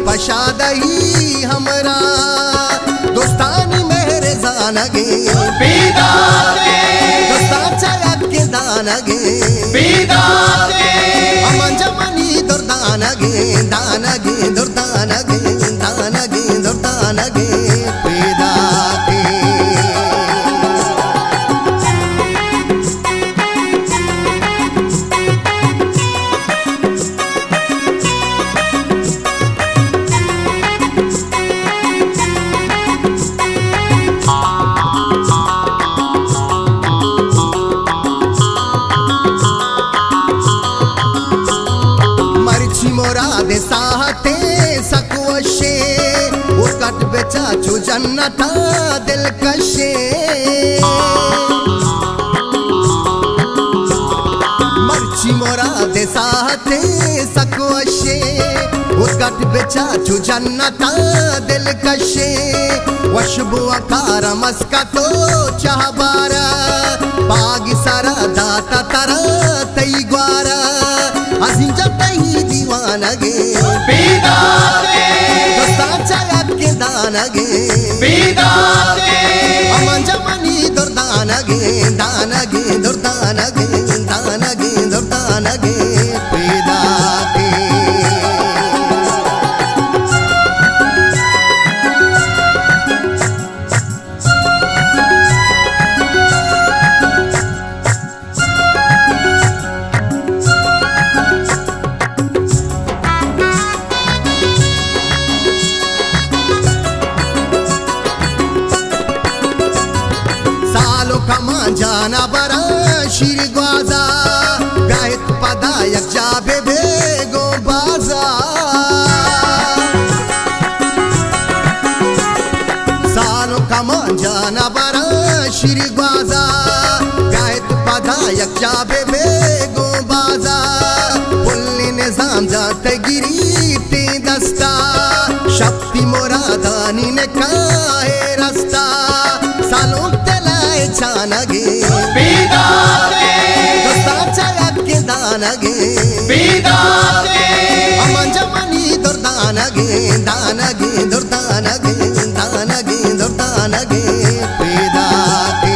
पशादही हमरा दोस्तानी मेरे जानगे दोस्ता चयक के दानगे अमन जमनी दुर्दानगे दानगे दुर्दानगे दानगे दुर्दानगे पैदा के चाचू जन्नता दिलकशे मर्ची मोरा दे साथे सकवशे उकट बेचाचू जन्नता दिलकशे वशबु अकार मस्का तो चाहबारा बागी सारा दाता तरा तई ग्वारा अजीम जब तही दीवानगे दानगे अमन जमनी दुर्दानगे दानगे दुर्दानगे दानगे दुर्दानगे पैदा के जाना बरा शिर ग्वाजा गायत पदायक जाबे बेगो बाजा सालों का मान जाना बरा शिर ग्वाजा गायत पदायक जाबे बेगो बाजा पुल्ली निजाम जाते गिरी ते दस्ता शक्ति मुरादानी ने काहे रास्ता सालों चानगे दोस्ता चयक के दानगे अमन जमनी दुर्दानगे दानगे दुर्दानगे दानगे दुर्दानगे पैदा के